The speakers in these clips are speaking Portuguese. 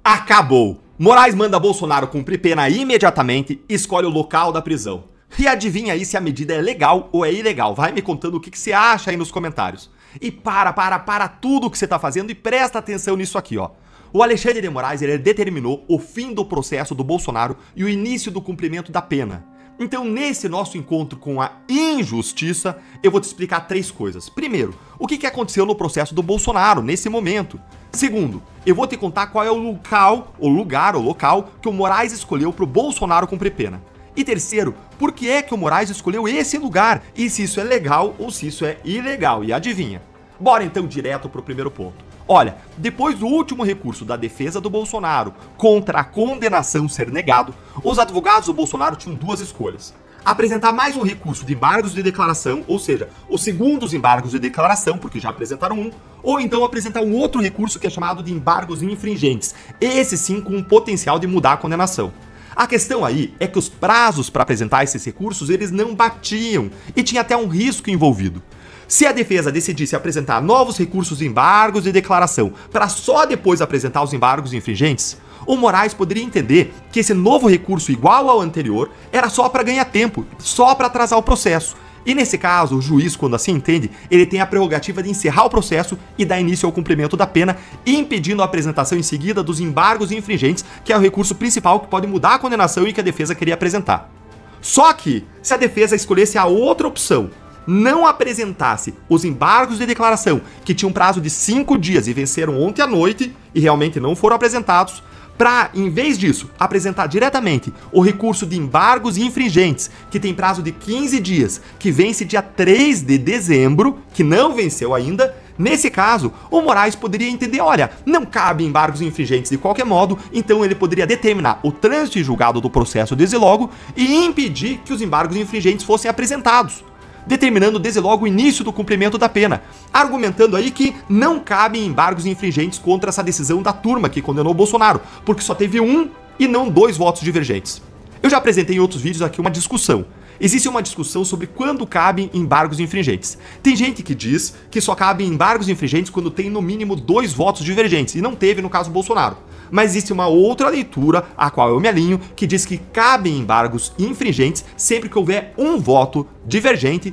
Acabou! Moraes manda Bolsonaro cumprir pena imediatamente e escolhe o local da prisão. E adivinha aí se a medida é legal ou é ilegal? Vai me contando o que você acha aí nos comentários. E para tudo o que você tá fazendo e presta atenção nisso aqui, ó. O Alexandre de Moraes, ele determinou o fim do processo do Bolsonaro e o início do cumprimento da pena. Então, nesse nosso encontro com a injustiça, eu vou te explicar três coisas. Primeiro, o que aconteceu no processo do Bolsonaro nesse momento. Segundo, eu vou te contar qual é o local que o Moraes escolheu para o Bolsonaro cumprir pena. E terceiro, por que é que o Moraes escolheu esse lugar e se isso é legal ou se isso é ilegal. E adivinha? Bora então direto pro primeiro ponto. Olha, depois do último recurso da defesa do Bolsonaro contra a condenação ser negado, os advogados do Bolsonaro tinham duas escolhas. Apresentar mais um recurso de embargos de declaração, ou seja, os segundos embargos de declaração, porque já apresentaram um, ou então apresentar um outro recurso que é chamado de embargos infringentes, esse sim com um potencial de mudar a condenação. A questão aí é que os prazos para apresentar esses recursos, eles não batiam e tinha até um risco envolvido. Se a defesa decidisse apresentar novos recursos de embargos de declaração para só depois apresentar os embargos infringentes, o Moraes poderia entender que esse novo recurso igual ao anterior era só para ganhar tempo, só para atrasar o processo. E nesse caso, o juiz, quando assim entende, ele tem a prerrogativa de encerrar o processo e dar início ao cumprimento da pena, impedindo a apresentação em seguida dos embargos infringentes, que é o recurso principal que pode mudar a condenação e que a defesa queria apresentar. Só que, se a defesa escolhesse a outra opção, não apresentasse os embargos de declaração, que tinham prazo de 5 dias e venceram ontem à noite e realmente não foram apresentados, para, em vez disso, apresentar diretamente o recurso de embargos infringentes, que tem prazo de 15 dias, que vence dia 3 de dezembro, que não venceu ainda, nesse caso, o Moraes poderia entender, olha, não cabe embargos infringentes de qualquer modo, então ele poderia determinar o trânsito em julgado do processo desde logo e impedir que os embargos infringentes fossem apresentados, determinando desde logo o início do cumprimento da pena, argumentando aí que não cabem embargos infringentes contra essa decisão da turma que condenou Bolsonaro, porque só teve um e não 2 votos divergentes. Eu já apresentei em outros vídeos aqui uma discussão. Existe uma discussão sobre quando cabem embargos infringentes. Tem gente que diz que só cabem embargos infringentes quando tem no mínimo 2 votos divergentes, e não teve no caso Bolsonaro. Mas existe uma outra leitura, a qual eu me alinho, que diz que cabem embargos infringentes sempre que houver um voto divergente,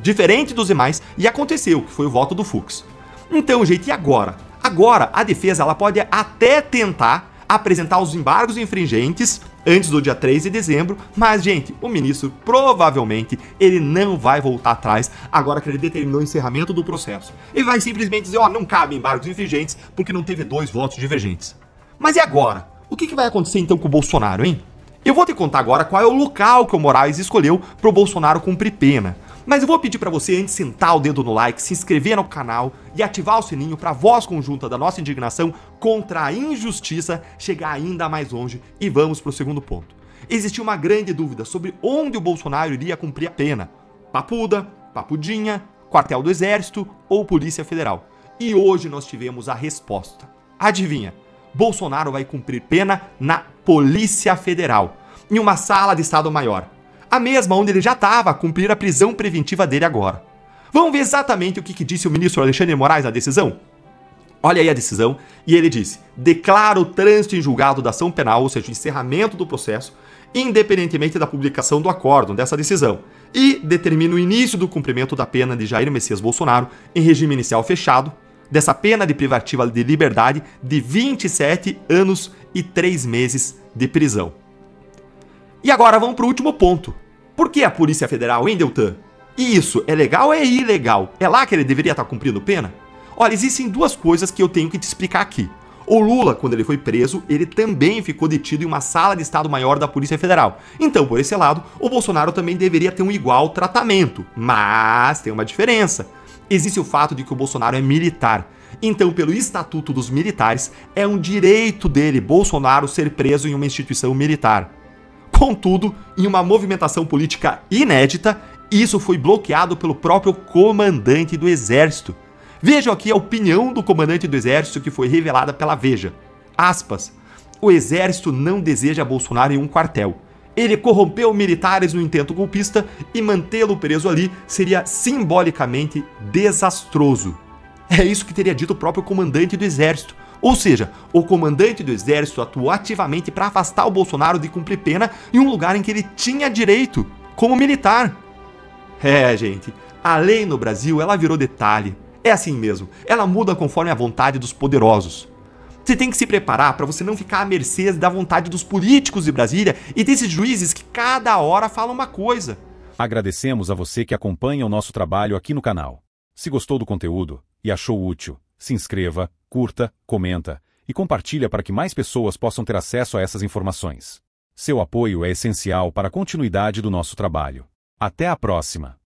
diferente dos demais, e aconteceu, que foi o voto do Fux. Então, gente, e agora? Agora, a defesa ela pode até tentar apresentar os embargos infringentes antes do dia 3 de dezembro, mas, gente, o ministro provavelmente ele não vai voltar atrás agora que ele determinou o encerramento do processo. Ele vai simplesmente dizer, ó, não cabe embargos infringentes porque não teve 2 votos divergentes. Mas e agora? O que vai acontecer então com o Bolsonaro, hein? Eu vou te contar agora qual é o local que o Moraes escolheu para o Bolsonaro cumprir pena. Mas eu vou pedir para você antes sentar o dedo no like, se inscrever no canal e ativar o sininho para a voz conjunta da nossa indignação contra a injustiça chegar ainda mais longe. E vamos para o segundo ponto. Existia uma grande dúvida sobre onde o Bolsonaro iria cumprir a pena. Papuda, Papudinha, Quartel do Exército ou Polícia Federal. E hoje nós tivemos a resposta. Adivinha? Bolsonaro vai cumprir pena na Polícia Federal, em uma sala de Estado-Maior. A mesma onde ele já estava a cumprir a prisão preventiva dele agora. Vamos ver exatamente o que disse o ministro Alexandre de Moraes na decisão? Olha aí a decisão, e ele disse: declara o trânsito em julgado da ação penal, ou seja, o encerramento do processo, independentemente da publicação do acórdão dessa decisão, e determina o início do cumprimento da pena de Jair Messias Bolsonaro em regime inicial fechado, dessa pena de privativa de liberdade de 27 anos e 3 meses de prisão. E agora vamos para o último ponto. Por que a Polícia Federal, hein, Deltan? E isso é legal ou é ilegal? É lá que ele deveria estar cumprindo pena? Olha, existem 2 coisas que eu tenho que te explicar aqui. O Lula, quando ele foi preso, ele também ficou detido em uma sala de Estado-Maior da Polícia Federal. Então, por esse lado, o Bolsonaro também deveria ter um igual tratamento. Mas tem uma diferença. Existe o fato de que o Bolsonaro é militar. Então, pelo Estatuto dos Militares, é um direito dele, Bolsonaro, ser preso em uma instituição militar. Contudo, em uma movimentação política inédita, isso foi bloqueado pelo próprio comandante do Exército. Vejam aqui a opinião do comandante do Exército que foi revelada pela Veja. Aspas, o Exército não deseja Bolsonaro em um quartel. Ele corrompeu militares no intento golpista e mantê-lo preso ali seria simbolicamente desastroso. É isso que teria dito o próprio comandante do Exército. Ou seja, o comandante do exército atuou ativamente para afastar o Bolsonaro de cumprir pena em um lugar em que ele tinha direito, como militar. É, gente, a lei no Brasil, ela virou detalhe. É assim mesmo, ela muda conforme a vontade dos poderosos. Você tem que se preparar para você não ficar à mercê da vontade dos políticos de Brasília e desses juízes que cada hora falam uma coisa. Agradecemos a você que acompanha o nosso trabalho aqui no canal. Se gostou do conteúdo e achou útil, se inscreva, curta, comenta e compartilha para que mais pessoas possam ter acesso a essas informações. Seu apoio é essencial para a continuidade do nosso trabalho. Até a próxima!